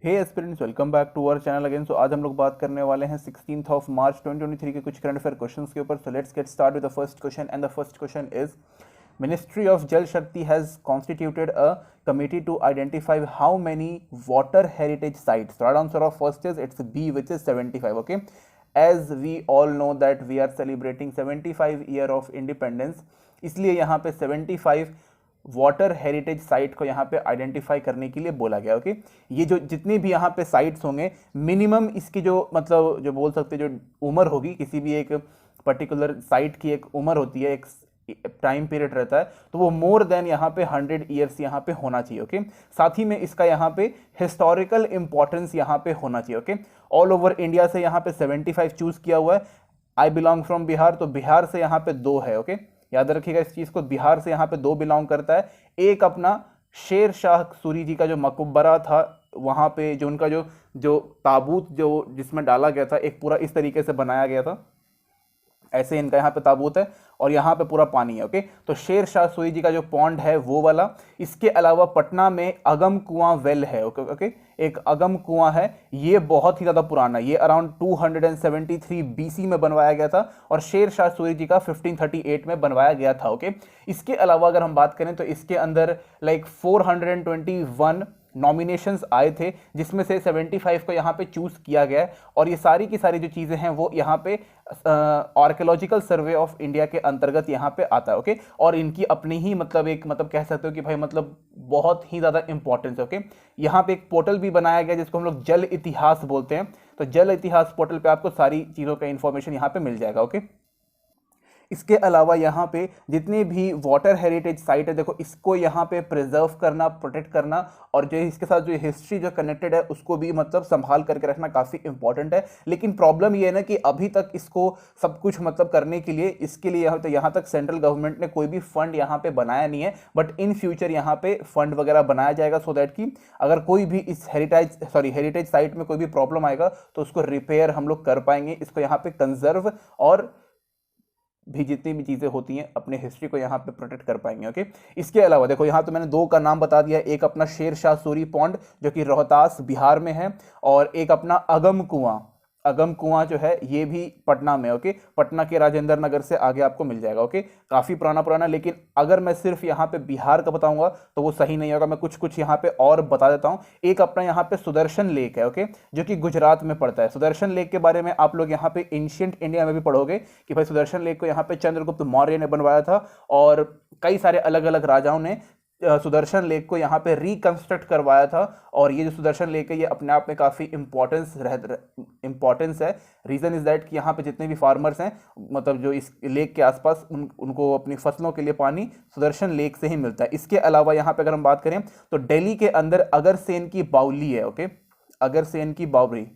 Hey aspirants, welcome back to our channel again. So आज हम लोग बात करने वाले हैं 16th ऑफ मार्च 2023 के कुछ करंट अफेयर क्वेश्चंस के ऊपर। So let's get start with the first question and the first question is Ministry of Jal Shakti has constituted a committee to identify how many water heritage sites. So right answer of first is it's B, which is 75. Okay, as we all know that we are celebrating 75 year of independence, इसलिए यहाँ पे 75 water heritage site को यहाँ पे identify करने के लिए बोला गया। ओके, ये जो जितनी भी यहाँ पे साइट्स होंगे, मिनिमम इसकी जो मतलब जो बोल सकते जो उम्र होगी, किसी भी एक पर्टिकुलर साइट की एक उम्र होती है, एक टाइम पीरियड रहता है, तो वो मोर देन यहाँ पे 100 ईयर्स यहाँ पे होना चाहिए। ओके, साथ ही में इसका यहाँ पे हिस्टोरिकल इंपॉर्टेंस यहाँ पे होना चाहिए। ओके, ऑल ओवर इंडिया से यहाँ पे 75 चूज किया हुआ है। आई बिलोंग फ्रॉम बिहार, तो बिहार से यहाँ पे 2 है। ओके, याद रखिएगा इस चीज को, बिहार से यहाँ पे 2 बिलोंग करता है। एक अपना शेर शाह सूरी जी का जो मकबरा था, वहां पे जो उनका जो ताबूत जो जिसमें डाला गया था, एक पूरा इस तरीके से बनाया गया था, ऐसे इनका यहाँ पे ताबूत है और यहाँ पे पूरा पानी है। ओके, तो शेर शाह सूरी जी का जो पॉन्ड है वो वाला। इसके अलावा पटना में अगम कुआं वेल है। ओके, एक अगम कुआं है, ये बहुत ही ज्यादा पुराना, ये अराउंड 273 बीसी में बनवाया गया था और शेर शाह सूरी जी का 1538 में बनवाया गया था। ओके, इसके अलावा अगर हम बात करें तो इसके अंदर लाइक 421 नॉमिनेशंस आए थे, जिसमें से 75 को यहाँ पे चूज किया गया है। और ये सारी की सारी जो चीजें हैं वो यहाँ पे आर्कियोलॉजिकल सर्वे ऑफ इंडिया के अंतर्गत यहाँ पे आता है। ओके, और इनकी अपनी ही मतलब एक मतलब कह सकते हो कि भाई मतलब बहुत ही ज्यादा इंपॉर्टेंस है। ओके, यहाँ पे एक पोर्टल भी बनाया गया जिसको हम लोग जल इतिहास बोलते हैं, तो जल इतिहास पोर्टल पे आपको सारी चीजों का इंफॉर्मेशन यहाँ पे मिल जाएगा। ओके, इसके अलावा यहाँ पे जितने भी वाटर हेरिटेज साइट है, देखो इसको यहाँ पे प्रिजर्व करना, प्रोटेक्ट करना और जो इसके साथ जो हिस्ट्री जो कनेक्टेड है उसको भी मतलब संभाल करके रखना काफ़ी इंपॉर्टेंट है। लेकिन प्रॉब्लम ये है ना कि अभी तक इसको सब कुछ मतलब करने के लिए, इसके लिए यहाँ तक सेंट्रल गवर्नमेंट ने कोई भी फंड यहाँ पे बनाया नहीं है, बट इन फ्यूचर यहाँ पे फंड वगैरह बनाया जाएगा, सो दैट कि अगर कोई भी इस हेरिटेज साइट में कोई भी प्रॉब्लम आएगा तो उसको रिपेयर हम लोग कर पाएंगे, इसको यहाँ पे कंजर्व और भी जितनी भी चीजें होती हैं अपने हिस्ट्री को यहाँ पे प्रोटेक्ट कर पाएंगे। ओके, इसके अलावा देखो यहाँ तो मैंने 2 का नाम बता दिया, एक अपना शेर शाह सूरी पॉन्ड जो कि रोहतास बिहार में है, और एक अपना अगम कुआं जो है ये भी पटना में। ओके, पटना के राजेंद्र नगर से आगे आपको मिल जाएगा। ओके, काफी पुराना, लेकिन अगर मैं सिर्फ यहाँ पे बिहार का बताऊंगा तो वो सही नहीं होगा, मैं कुछ यहाँ पे और बता देता हूँ। एक अपना यहाँ पे सुदर्शन लेक है। ओके, जो कि गुजरात में पड़ता है। सुदर्शन लेक के बारे में आप लोग यहाँ पे एंशिएंट इंडिया में भी पढ़ोगे कि भाई सुदर्शन लेक को यहाँ पे चंद्रगुप्त मौर्य ने बनवाया था और कई सारे अलग अलग राजाओं ने सुदर्शन लेक को यहाँ पे रिकंस्ट्रक्ट करवाया था। और ये जो सुदर्शन लेक है ये अपने आप में काफ़ी इंपॉर्टेंस है। रीज़न इज़ दैट कि यहाँ पे जितने भी फार्मर्स हैं, मतलब जो इस लेक के आसपास उनको अपनी फसलों के लिए पानी सुदर्शन लेक से ही मिलता है। इसके अलावा यहाँ पे अगर हम बात करें तो दिल्ली के अंदर अगरसेन की बावली है। ओके, अगरसेन की बावली,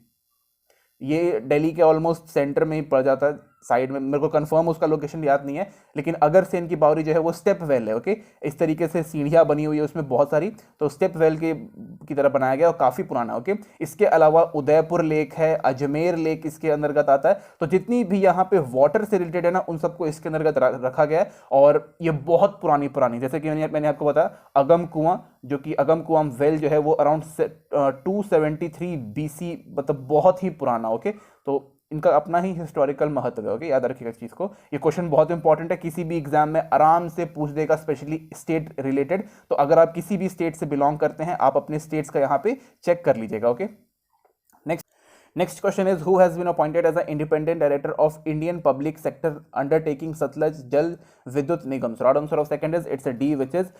ये दिल्ली के ऑलमोस्ट सेंटर में ही पड़ जाता है, साइड में, मेरे को कंफर्म उसका लोकेशन याद नहीं है, लेकिन अगरसेन की बावरी जो है वो स्टेप वेल है। ओके, इस तरीके से सीढ़ियाँ बनी हुई है उसमें बहुत सारी, तो स्टेप वेल की तरह बनाया गया और काफ़ी पुराना। ओके, इसके अलावा उदयपुर लेक है, अजमेर लेक इसके अंतर्गत आता है। तो जितनी भी यहाँ पे वाटर से रिलेटेड है ना, उन सबको इसके अंतर्गत रखा गया है। और ये बहुत पुरानी, जैसे कि मैंने आपको बताया अगम कुआं, जो कि अगम कुआं वेल जो है वो अराउंड 273 बीसी, मतलब बहुत ही पुराना। ओके, तो इनका अपना ही हिस्टोरिकल महत्व है। ओके, याद रखिएगा इस चीज को, ये क्वेश्चन बहुत इंपॉर्टेंट है, किसी भी एग्जाम में आराम से पूछ देगा, स्पेशली स्टेट रिलेटेड। तो अगर आप किसी भी स्टेट से बिलोंग करते हैं, आप अपने स्टेट्स का यहाँ पे चेक कर लीजिएगा। Okay, next question is who has been appointed as a independent director of Indian public sector undertaking Satluj Jal Vidyut Nigam. So right answer of second is it's a D, which is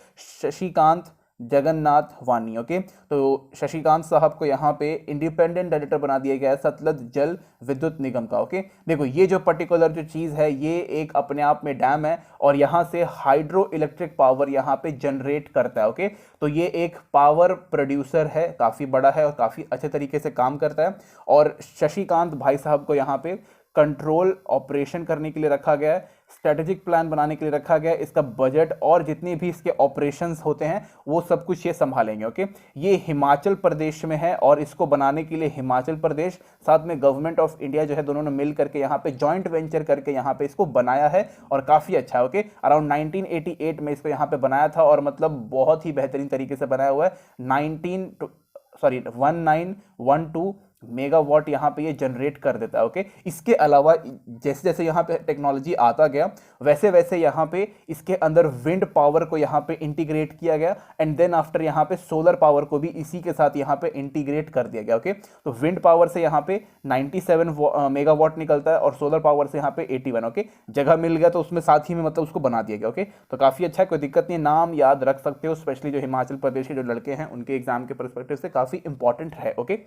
Shashikant Jagannath Wani. Okay, तो शशिकांत साहब को यहाँ पे इंडिपेंडेंट डायरेक्टर बना दिया गया है सतलज जल विद्युत निगम का। ओके, देखो ये जो पर्टिकुलर जो चीज़ है ये एक अपने आप में डैम है और यहाँ से हाइड्रो इलेक्ट्रिक पावर यहाँ पे जनरेट करता है। ओके, तो ये एक पावर प्रोड्यूसर है, काफ़ी बड़ा है और काफ़ी अच्छे तरीके से काम करता है। और शशिकांत भाई साहब को यहाँ पे कंट्रोल ऑपरेशन करने के लिए रखा गया है, स्ट्रेटेजिक प्लान बनाने के लिए रखा गया है, इसका बजट और जितने भी इसके ऑपरेशंस होते हैं वो सब कुछ ये संभालेंगे। ओके, ये हिमाचल प्रदेश में है और इसको बनाने के लिए हिमाचल प्रदेश साथ में गवर्नमेंट ऑफ इंडिया जो है दोनों ने मिल करके यहाँ पे जॉइंट वेंचर करके यहाँ पे इसको बनाया है और काफ़ी अच्छा है। ओके, अराउंड 1988 में इसको यहाँ पे बनाया था और मतलब बहुत ही बेहतरीन तरीके से बनाया हुआ है। सॉरी 1912 मेगावाट यहाँ पे ये जनरेट कर देता है। ओके, इसके अलावा जैसे जैसे यहाँ पे टेक्नोलॉजी आता गया वैसे वैसे यहाँ पे इसके अंदर विंड पावर को यहाँ पे इंटीग्रेट किया गया, एंड देन आफ्टर यहाँ पे सोलर पावर को भी इसी के साथ यहाँ पे इंटीग्रेट कर दिया गया। ओके, तो विंड पावर से यहाँ पे 97 मेगावाट निकलता है और सोलर पावर से यहाँ पे 81। ओके, जगह मिल गया तो उसमें साथ ही में मतलब उसको बना दिया गया। ओके, तो काफ़ी अच्छा है, कोई दिक्कत नहीं, नाम याद रख सकते हो, स्पेशली जो हिमाचल प्रदेश के जो लड़के हैं उनके एग्जाम के परस्पेक्टिव से काफ़ी इंपॉर्टेंट है। Okay,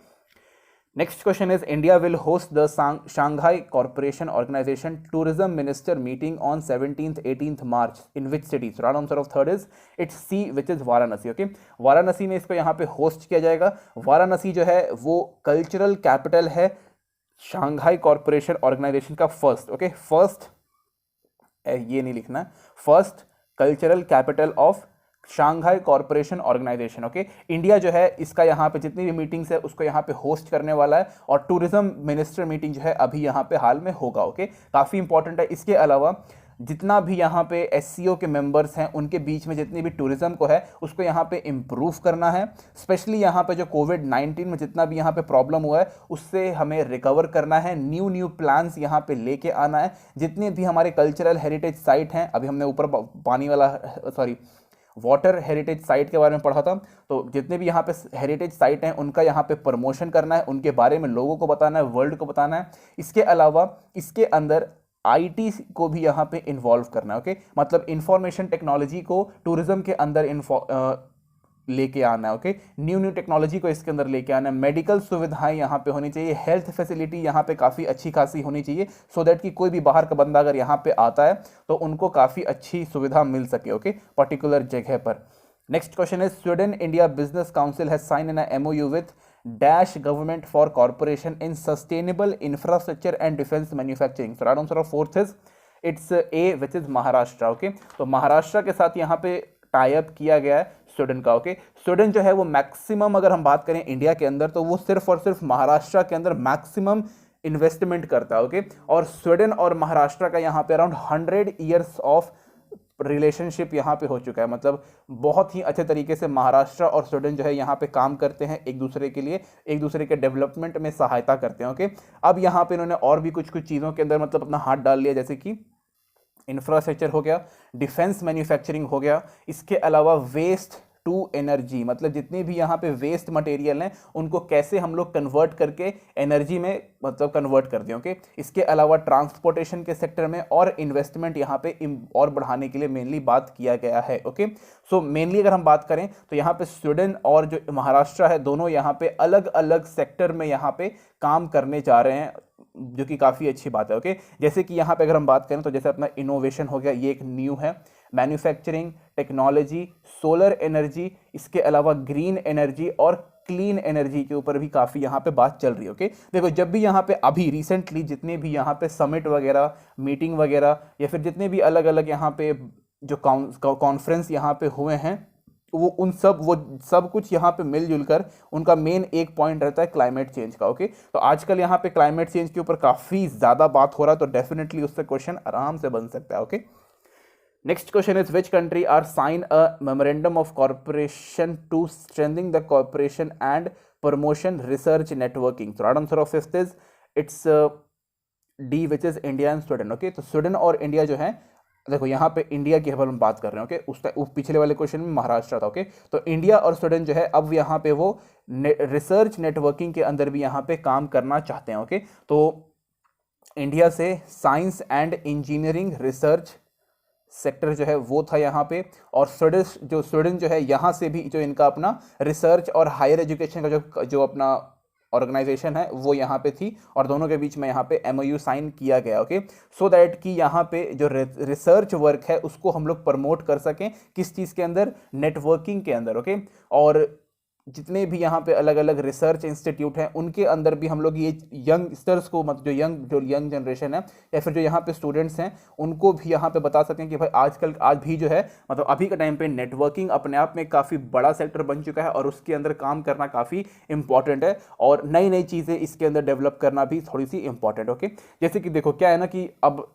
next question is India will host the Shanghai Cooperation Organization Tourism Minister meeting on 17th 18th March in which city? So right answer of third is it's C, which is Varanasi. Okay, Varanasi में इसको यहाँ पे host किया जाएगा। वाराणसी जो है वो cultural capital है शांघाई कॉरपोरेशन ऑर्गेनाइजेशन का फर्स्ट। ओके, फर्स्ट ये नहीं लिखना है, first cultural capital of Shanghai corporation organization. Okay, India जो है इसका यहाँ पे जितनी भी मीटिंग्स है उसको यहाँ पे होस्ट करने वाला है, और टूरिज्म मिनिस्टर मीटिंग जो है अभी यहाँ पे हाल में होगा। ओके, काफ़ी इंपॉर्टेंट है। इसके अलावा जितना भी यहाँ पे एससीओ के मेंबर्स हैं उनके बीच में जितनी भी टूरिज्म को है उसको यहाँ पे इम्प्रूव करना है, स्पेशली यहाँ पे जो कोविड-19 में जितना भी यहाँ पे प्रॉब्लम हुआ है उससे हमें रिकवर करना है, न्यू प्लान्स यहाँ पे लेके आना है। जितने भी हमारे कल्चरल हेरिटेज साइट हैं, अभी हमने ऊपर पानी वाला सॉरी वाटर हेरिटेज साइट के बारे में पढ़ा था, तो जितने भी यहाँ पे हेरिटेज साइट हैं उनका यहाँ पे प्रमोशन करना है, उनके बारे में लोगों को बताना है, वर्ल्ड को बताना है। इसके अलावा इसके अंदर आईटी को भी यहाँ पे इन्वॉल्व करना है। ओके, मतलब इंफॉर्मेशन टेक्नोलॉजी को टूरिज्म के अंदर लेके आना है। ओके, न्यू टेक्नोलॉजी को इसके अंदर लेके आना है। मेडिकल सुविधाएं यहाँ पे होनी चाहिए, हेल्थ फैसिलिटी यहाँ पे काफ़ी अच्छी खासी होनी चाहिए, सो दैट कि कोई भी बाहर का बंदा अगर यहाँ पे आता है तो उनको काफ़ी अच्छी सुविधा मिल सके। ओके, पर्टिकुलर जगह पर। नेक्स्ट क्वेश्चन है Sweden India business council has sign an MOU with dash government for corporation in sustainable infrastructure and defence manufacturing. So right answer of fourth is it's A, which is Maharashtra. Okay, तो महाराष्ट्र के साथ यहाँ पे tie up किया गया है Sweden का। Okay, Sweden जो है वो मैक्सिमम अगर हम बात करें इंडिया के अंदर तो वो सिर्फ और सिर्फ महाराष्ट्र के अंदर मैक्सिमम इन्वेस्टमेंट करता है। ओके, और स्वीडन और महाराष्ट्र का यहाँ पे अराउंड 100 ईयर्स ऑफ रिलेशनशिप यहाँ पे हो चुका है, मतलब बहुत ही अच्छे तरीके से महाराष्ट्र और स्वीडन जो है यहाँ पे काम करते हैं एक दूसरे के लिए, एक दूसरे के डेवलपमेंट में सहायता करते हैं। ओके, अब यहाँ पे इन्होंने और भी कुछ चीज़ों के अंदर मतलब अपना हाथ डाल लिया, जैसे कि इंफ्रास्ट्रक्चर हो गया, डिफेंस मैन्युफैक्चरिंग हो गया, इसके अलावा वेस्ट टू एनर्जी, मतलब जितने भी यहाँ पे वेस्ट मटेरियल हैं उनको कैसे हम लोग कन्वर्ट करके एनर्जी में मतलब कन्वर्ट कर दें। ओके, इसके अलावा ट्रांसपोर्टेशन के सेक्टर में और इन्वेस्टमेंट यहाँ पे और बढ़ाने के लिए मेनली बात किया गया है। ओके, सो मेनली अगर हम बात करें तो यहाँ पे स्वीडन और जो महाराष्ट्र है दोनों यहाँ पे अलग अलग सेक्टर में यहाँ पे काम करने जा रहे हैं, जो कि काफ़ी अच्छी बात है। ओके, जैसे कि यहाँ पे अगर हम बात करें तो जैसे अपना इनोवेशन हो गया, ये एक न्यू है, मैन्युफैक्चरिंग टेक्नोलॉजी, सोलर एनर्जी, इसके अलावा ग्रीन एनर्जी और क्लीन एनर्जी के ऊपर भी काफ़ी यहाँ पे बात चल रही है। ओके, देखो जब भी यहाँ पे अभी रिसेंटली जितने भी यहाँ पे समिट वगैरह, मीटिंग वगैरह या फिर जितने भी अलग अलग यहाँ पे जो कॉन्फ्रेंस यहाँ पे हुए हैं वो सब कुछ यहाँ पे मिलजुल कर उनका मेन एक पॉइंट रहता है क्लाइमेट चेंज का। ओके, तो आजकल यहाँ पे क्लाइमेट चेंज के ऊपर काफ़ी ज़्यादा बात हो रहा है, तो डेफिनेटली उससे क्वेश्चन आराम से बन सकता है। Okay, next question is which country are sign a memorandum of corporation to strengthening the corporation and promotion research networking. Right answer of fifth is it's D, which is India and Sweden. Okay, तो Sweden और India जो है, देखो यहाँ पे India की हम बात कर रहे हैं। ओके, उस पिछले वाले क्वेश्चन में महाराष्ट्र था। ओके, तो इंडिया और स्वीडन जो है अब यहाँ पे वो रिसर्च नेटवर्किंग के अंदर भी यहाँ पे काम करना चाहते हैं। ओके, तो इंडिया से science and engineering research sector जो है वो था यहाँ पे, और स्वीडन जो है यहाँ से भी जो इनका अपना रिसर्च और हायर एजुकेशन का जो अपना ऑर्गेनाइजेशन है वो यहाँ पे थी, और दोनों के बीच में यहाँ पे एमओयू साइन किया गया। ओके, सो दैट कि यहाँ पे जो रिसर्च वर्क है उसको हम लोग प्रमोट कर सकें, किस चीज़ के अंदर, नेटवर्किंग के अंदर। ओके, और जितने भी यहाँ पे अलग अलग रिसर्च इंस्टीट्यूट हैं उनके अंदर भी हम लोग ये यंगस्टर्स को, मतलब जो यंग जनरेशन है या फिर जो यहाँ पे स्टूडेंट्स हैं उनको भी यहाँ पे बता सकें कि भाई आज भी जो है मतलब अभी के टाइम पे नेटवर्किंग अपने आप में काफ़ी बड़ा सेक्टर बन चुका है और उसके अंदर काम करना काफ़ी इंपॉर्टेंट है, और नई नई चीज़ें इसके अंदर डेवलप करना भी थोड़ी सी इंपॉर्टेंट। ओके, जैसे कि देखो क्या है ना कि अब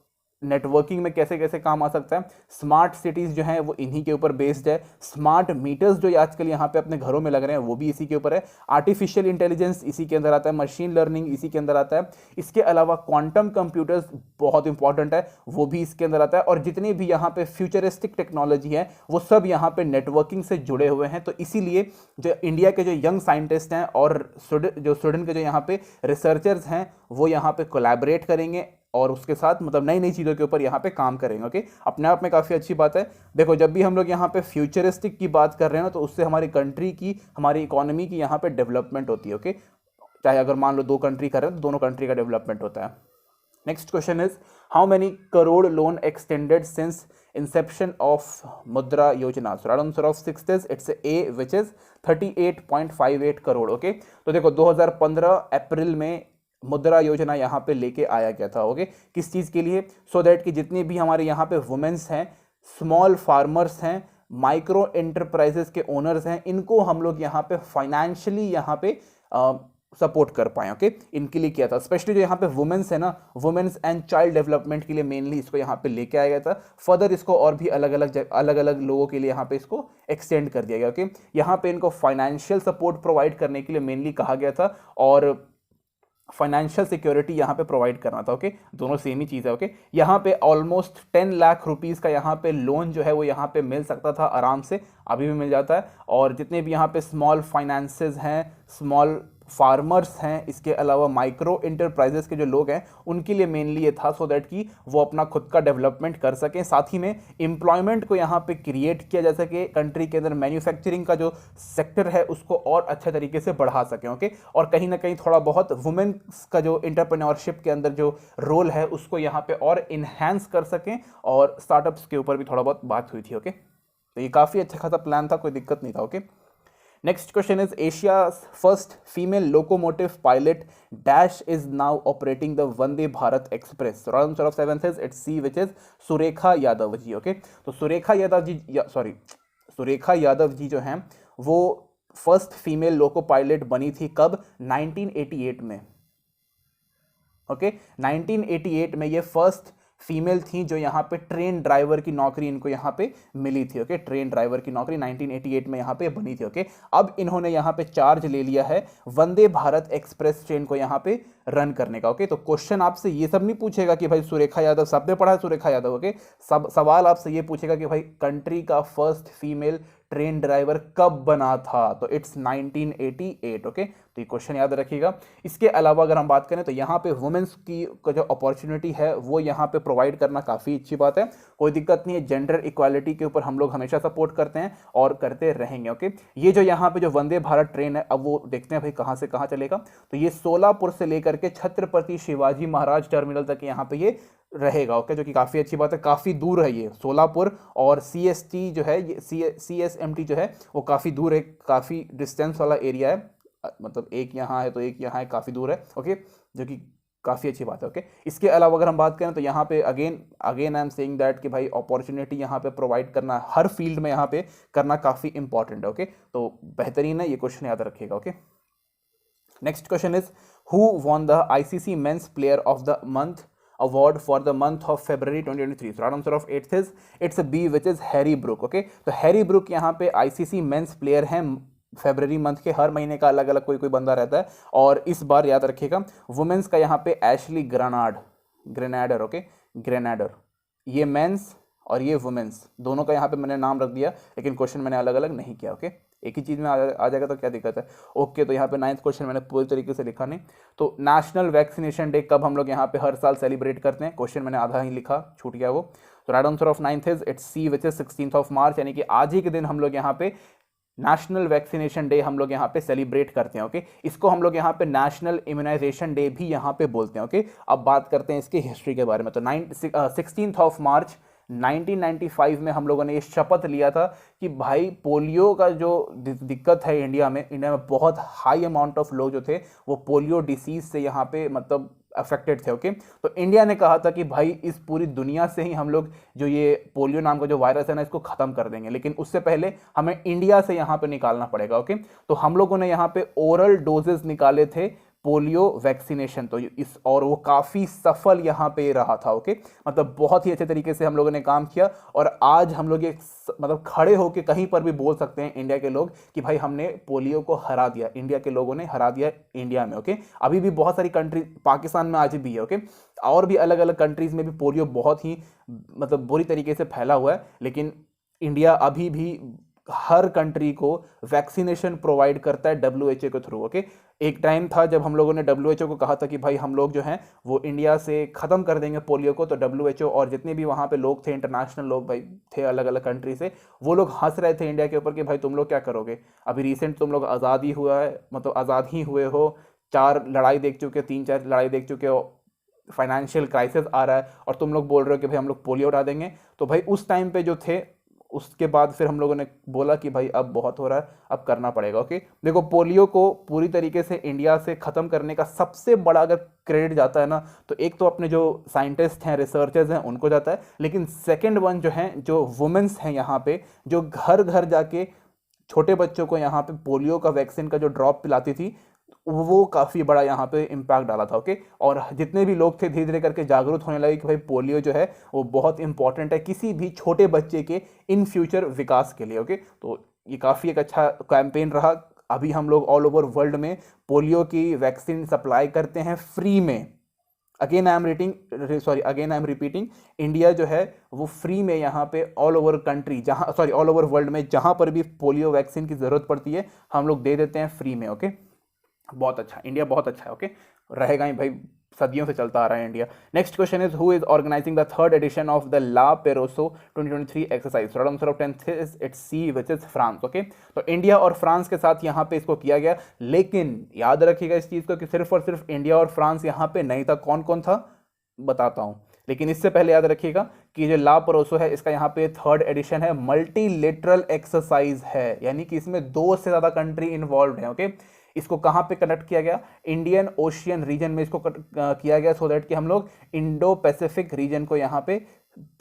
नेटवर्किंग में कैसे कैसे काम आ सकता है। स्मार्ट सिटीज़ जो हैं वो इन्हीं के ऊपर बेस्ड है। स्मार्ट मीटर्स जो आजकल यहाँ पे अपने घरों में लग रहे हैं वो भी इसी के ऊपर है। आर्टिफिशियल इंटेलिजेंस इसी के अंदर आता है, मशीन लर्निंग इसी के अंदर आता है। इसके अलावा क्वांटम कंप्यूटर्स बहुत इंपॉर्टेंट है, वो भी इसके अंदर आता है। और जितनी भी यहाँ पे फ्यूचरिस्टिक टेक्नोलॉजी है वो सब यहाँ पे नेटवर्किंग से जुड़े हुए हैं। तो इसीलिए जो इंडिया के जो यंग साइंटिस्ट हैं और जो स्वीडन के जो यहाँ पे रिसर्चर्स हैं वो यहाँ पे कोलैबोरेट करेंगे और उसके साथ मतलब नई नई चीज़ों के ऊपर यहाँ पे काम करेंगे। ओके, अपने आप में काफ़ी अच्छी बात है। देखो, जब भी हम लोग यहाँ पे फ्यूचरिस्टिक की बात कर रहे हैं ना, तो उससे हमारी कंट्री की, हमारी इकोनॉमी की यहाँ पे डेवलपमेंट होती है। ओके, चाहे अगर मान लो 2 कंट्री कर रहे हैं तो दोनों कंट्री का डेवलपमेंट होता है। Next question is how many crore loan extended since inception of Mudra Yojana. So right answer of 6 is it's A which is 38.58 crore. Okay, तो देखो 2015 अप्रैल में मुद्रा योजना यहाँ पे लेके आया गया था। ओके, किस चीज़ के लिए? सो दैट कि जितनी भी हमारे यहाँ पे वुमेन्स हैं, स्मॉल फार्मर्स हैं, माइक्रो एंटरप्राइजेस के ओनर्स हैं, इनको हम लोग यहाँ पे फाइनेंशियली यहाँ पे सपोर्ट कर पाए। ओके, इनके लिए किया था। स्पेशली जो यहाँ पे वुमेन्स है ना, वुमेन्स एंड चाइल्ड डेवलपमेंट के लिए मेनली इसको यहाँ पे लेके आया गया था। फर्दर इसको और भी अलग अलग लोगों के लिए यहाँ पे इसको एक्सटेंड कर दिया गया। ओके, यहाँ पे इनको फाइनेंशियल सपोर्ट प्रोवाइड करने के लिए मेनली कहा गया था और फाइनेंशियल सिक्योरिटी यहाँ पे प्रोवाइड करना था। ओके, दोनों सेम ही चीज़ है। ओके, यहाँ पे ऑलमोस्ट 10 लाख रुपीज़ का यहाँ पे लोन जो है वो यहाँ पे मिल सकता था आराम से, अभी भी मिल जाता है। और जितने भी यहाँ पे स्मॉल फाइनेंसेस हैं, स्मॉल फार्मर्स हैं, इसके अलावा माइक्रो इंटरप्राइजेस के जो लोग हैं उनके लिए मेनली ये था, सो दैट कि वो अपना खुद का डेवलपमेंट कर सकें। साथ ही में एम्प्लॉयमेंट को यहाँ पे क्रिएट किया जा सके, कंट्री के अंदर मैन्युफैक्चरिंग का जो सेक्टर है उसको और अच्छे तरीके से बढ़ा सकें। ओके, और कहीं ना कहीं थोड़ा बहुत वुमेन्स का जो एंटरप्रेन्योरशिप के अंदर जो रोल है उसको यहाँ पे और इन्हेंस कर सकें, और स्टार्टअप्स के ऊपर भी थोड़ा बहुत बात हुई थी। ओके, तो ये काफ़ी अच्छा खासा प्लान था, कोई दिक्कत नहीं था। Okay, next question is Asia's first female locomotive pilot dash is now operating the Vande Bharat Express. So answer of 7th is it's C, which is Surekha Yadav ji. Okay, तो सुरेखा यादव जी जो हैं वो फर्स्ट फीमेल लोको पायलट बनी थी कब? 1988 में। Okay, 1988 में ये फर्स्ट फीमेल थी जो यहाँ पे ट्रेन ड्राइवर की नौकरी इनको यहाँ पे मिली थी। ओके, ट्रेन ड्राइवर की नौकरी 1988 में यहाँ पे बनी थी। ओके, अब इन्होंने यहाँ पे चार्ज ले लिया है वंदे भारत एक्सप्रेस ट्रेन को यहाँ पे रन करने का। ओके, तो क्वेश्चन आपसे ये सब नहीं पूछेगा कि भाई सुरेखा यादव, सबने पढ़ा है सुरेखा यादव। ओके, सब सवाल आपसे ये पूछेगा कि भाई कंट्री का फर्स्ट फीमेल ट्रेन ड्राइवर कब बना था, तो इट्स 1988। ओके, तो ये क्वेश्चन याद रखिएगा। इसके अलावा अगर हम बात करें तो यहाँ पे वुमेन्स की जो अपॉर्चुनिटी है वो यहाँ पे प्रोवाइड करना काफ़ी अच्छी बात है, कोई दिक्कत नहीं है। जेंडर इक्वालिटी के ऊपर हम लोग हमेशा सपोर्ट करते हैं और करते रहेंगे। ओके, ये जो यहाँ पे जो वंदे भारत ट्रेन है, अब वो देखते हैं भाई कहाँ से कहाँ चलेगा। तो ये सोलापुर से लेकर के छत्रपति शिवाजी महाराज टर्मिनल तक यहाँ पे ये रहेगा। ओके, जो कि काफ़ी अच्छी बात है। काफ़ी दूर है ये सोलापुर, और CST जो है, ये CSMT जो है वो काफ़ी दूर है, काफ़ी डिस्टेंस वाला एरिया है, मतलब एक यहाँ है तो एक यहाँ है, काफ़ी दूर है। ओके, जो कि काफ़ी अच्छी बात है। ओके, इसके अलावा अगर हम बात करें तो यहाँ पे again I am saying that कि भाई अपॉर्चुनिटी यहाँ पे प्रोवाइड करना हर फील्ड में यहाँ पे करना काफ़ी इंपॉर्टेंट है। ओके, तो बेहतरीन है, ये क्वेश्चन याद रखिएगा। Okay, next question is who won the ICC men's player of the month award for the month of February 2023. So right answer of 8th is it's a B, which is Harry Brook. Okay, तो Harry Brook यहाँ पे ICC men's player हैं फरवरी month के। हर महीने का अलग अलग कोई कोई बंदा रहता है, और इस बार याद रखिएगा वुमेन्स का यहाँ पे एशली ग्रेनाडर। ओके, ग्रेनाडर, ये मेंस और ये वुमेन्स दोनों का यहाँ पे मैंने नाम रख दिया, लेकिन क्वेश्चन मैंने अलग अलग नहीं किया। ओके, एक ही चीज़ में आ जाएगा तो क्या दिक्कत है। ओके, तो यहाँ पे 9th क्वेश्चन मैंने पूरी तरीके से लिखा नहीं। तो नेशनल वैक्सीनेशन डे कब हम लोग यहाँ पे हर साल सेलिब्रेट करते हैं? क्वेश्चन मैंने आधा ही लिखा, छूट गया वो। तो right answer of 9th is it's C, which is 16th of March, यानी कि आज ही के दिन हम लोग यहाँ पे नेशनल वैक्सीनेशन डे हम लोग यहाँ पे सेलिब्रेट करते हैं। ओके, इसको हम लोग यहाँ पे नेशनल इम्यूनाइजेशन डे भी यहाँ पे बोलते हैं। ओके, अब बात करते हैं इसकी हिस्ट्री के बारे में। तो 16th ऑफ मार्च 1995 में हम लोगों ने ये शपथ लिया था कि भाई पोलियो का जो दिक्कत है इंडिया में बहुत हाई अमाउंट ऑफ लोग जो थे वो पोलियो डिसीज से यहाँ पे मतलब अफेक्टेड थे। ओके, तो इंडिया ने कहा था कि भाई इस पूरी दुनिया से ही हम लोग जो ये पोलियो नाम का जो वायरस है ना, इसको खत्म कर देंगे, लेकिन उससे पहले हमें इंडिया से यहाँ पे निकालना पड़ेगा। ओके, तो हम लोगों ने यहाँ पे ओरल डोजेस निकाले थे पोलियो वैक्सीनेशन। तो इस और वो काफ़ी सफल यहाँ पे रहा था। ओके, मतलब बहुत ही अच्छे तरीके से हम लोगों ने काम किया और आज हम लोग ये मतलब खड़े होके कहीं पर भी बोल सकते हैं इंडिया के लोग कि भाई हमने पोलियो को हरा दिया, इंडिया के लोगों ने हरा दिया इंडिया में। ओके, अभी भी बहुत सारी कंट्री, पाकिस्तान में आज भी है, ओके, और भी अलग अलग कंट्रीज में भी पोलियो बहुत ही मतलब बुरी तरीके से फैला हुआ है, लेकिन इंडिया अभी भी हर कंट्री को वैक्सीनेशन प्रोवाइड करता है WHO के थ्रू। ओके, एक टाइम था जब हम लोगों ने WHO को कहा था कि भाई हम लोग जो हैं वो इंडिया से ख़त्म कर देंगे पोलियो को, तो WHO और जितने भी वहाँ पे लोग थे, इंटरनेशनल लोग भाई थे अलग अलग कंट्री से, वो लोग हंस रहे थे इंडिया के ऊपर कि भाई तुम लोग क्या करोगे, अभी रिसेंट तुम लोग आज़ाद ही हुआ है, मतलब आज़ाद ही हुए हो, 4 लड़ाई देख चुके, 3-4 लड़ाई देख चुके हो, फाइनेंशियल क्राइसिस आ रहा है और तुम लोग बोल रहे हो कि भाई हम लोग पोलियो उठा देंगे। तो भाई उस टाइम पे जो थे, उसके बाद फिर हम लोगों ने बोला कि भाई अब बहुत हो रहा है, अब करना पड़ेगा। ओके, देखो पोलियो को पूरी तरीके से इंडिया से ख़त्म करने का सबसे बड़ा अगर क्रेडिट जाता है ना, तो एक तो अपने जो साइंटिस्ट हैं, रिसर्चर्स हैं, उनको जाता है, लेकिन सेकेंड वन जो हैं, जो वुमेन्स हैं यहाँ पे, जो घर घर जाके छोटे बच्चों को यहाँ पे पोलियो का वैक्सीन का जो ड्रॉप पिलाती थी, वो काफ़ी बड़ा यहाँ पे इम्पैक्ट डाला था। ओके, और जितने भी लोग थे धीरे धीरे करके जागरूक होने लगे कि भाई पोलियो जो है वो बहुत इंपॉर्टेंट है किसी भी छोटे बच्चे के इन फ्यूचर विकास के लिए। ओके, तो ये काफ़ी एक अच्छा कैंपेन रहा। अभी हम लोग ऑल ओवर वर्ल्ड में पोलियो की वैक्सीन सप्लाई करते हैं फ्री में। Again I am repeating, India जो है वो फ्री में यहाँ पे all over country, all over world में जहाँ पर भी पोलियो वैक्सीन की ज़रूरत पड़ती है हम लोग दे देते हैं फ्री में। ओके, बहुत अच्छा, इंडिया बहुत अच्छा है। ओके, रहेगा ही भाई, सदियों से चलता आ रहा है India. Next question is who is organising the third edition of the La Perouse 2023 exercise? Right answer of 10th is it's C, which is France. Okay, तो इंडिया और फ्रांस के साथ यहाँ पे इसको किया गया, लेकिन याद रखिएगा इस चीज़ को कि सिर्फ और सिर्फ इंडिया और फ्रांस यहाँ पे नहीं था। कौन कौन था बताता हूँ, लेकिन इससे पहले याद रखिएगा कि जो ला परोसो है इसका यहाँ पे थर्ड एडिशन है, मल्टीलेटरल एक्सरसाइज है, यानी कि इसमें 2 से ज़्यादा कंट्री इन्वॉल्व है। ओके, इसको कहाँ पे कनेक्ट किया गया? इंडियन ओशियन रीजन में इसको किया गया, सो दैट कि हम लोग इंडो पैसिफिक रीजन को यहाँ पे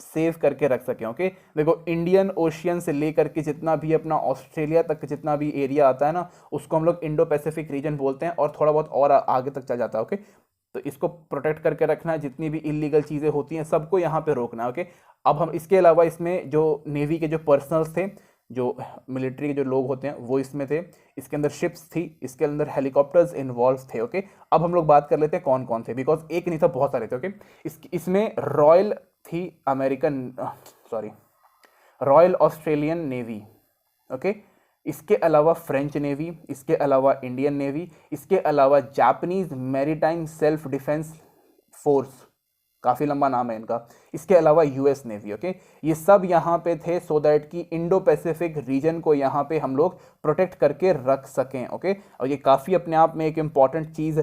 सेव करके रख सकें। ओके, देखो इंडियन ओशियन से लेकर के जितना भी अपना ऑस्ट्रेलिया तक जितना भी एरिया आता है ना, उसको हम लोग इंडो पैसिफिक रीजन बोलते हैं, और थोड़ा बहुत और आगे तक चल जाता है। ओके, तो इसको प्रोटेक्ट करके रखना है, जितनी भी इलीगल चीज़ें होती हैं सबको यहाँ पे रोकना है। ओके, अब हम इसके अलावा इसमें जो नेवी के जो पर्सनल्स थे, जो मिलिट्री के जो लोग होते हैं वो इसमें थे, इसके अंदर शिप्स थी, इसके अंदर हेलीकॉप्टर्स इन्वॉल्व थे। ओके, अब हम लोग बात कर लेते हैं कौन कौन थे, बिकॉज एक नहीं था, बहुत सारे थे। ओके, इसमें रॉयल थी रॉयल ऑस्ट्रेलियन नेवी। ओके, इसके अलावा फ्रेंच नेवी, इसके अलावा इंडियन नेवी, इसके अलावा Japanese maritime self defence force, काफ़ी लंबा नाम है इनका, इसके अलावा US नेवी। ओके, ये सब यहाँ पे थे सो दैट कि इंडो पैसिफिक रीजन को यहाँ पे हम लोग प्रोटेक्ट करके रख सकें। ओके, और ये काफ़ी अपने आप में एक इम्पॉर्टेंट चीज़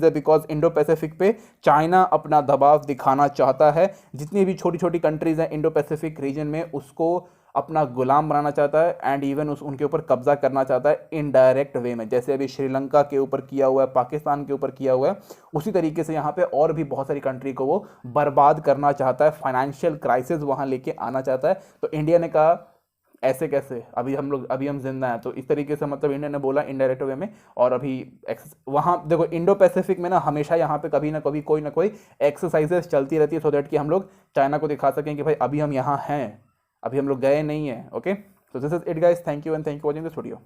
है, बिकॉज इंडो पैसिफिक पे चाइना अपना दबाव दिखाना चाहता है, जितनी भी छोटी छोटी कंट्रीज हैं इंडो पैसिफिक रीजन में उसको अपना गुलाम बनाना चाहता है, एंड इवन उनके ऊपर कब्जा करना चाहता है इनडायरेक्ट वे में, जैसे अभी श्रीलंका के ऊपर किया हुआ है, पाकिस्तान के ऊपर किया हुआ है, उसी तरीके से यहाँ पे और भी बहुत सारी कंट्री को वो बर्बाद करना चाहता है, फाइनेंशियल क्राइसिस वहाँ लेके आना चाहता है। तो इंडिया ने कहा ऐसे कैसे, अभी हम जिंदा हैं, तो इस तरीके से मतलब इंडिया ने बोला इनडायरेक्ट वे में। और अभी वहाँ देखो इंडो पैसिफिक में ना हमेशा यहाँ पे कभी ना कभी कोई ना कोई एक्सरसाइजेस चलती रहती है, सो दैट कि हम लोग चाइना को दिखा सकें कि भाई अभी हम यहाँ हैं, अभी हम लोग गए नहीं हैं। Okay, so this is it guys, thank you and thank you for watching this video.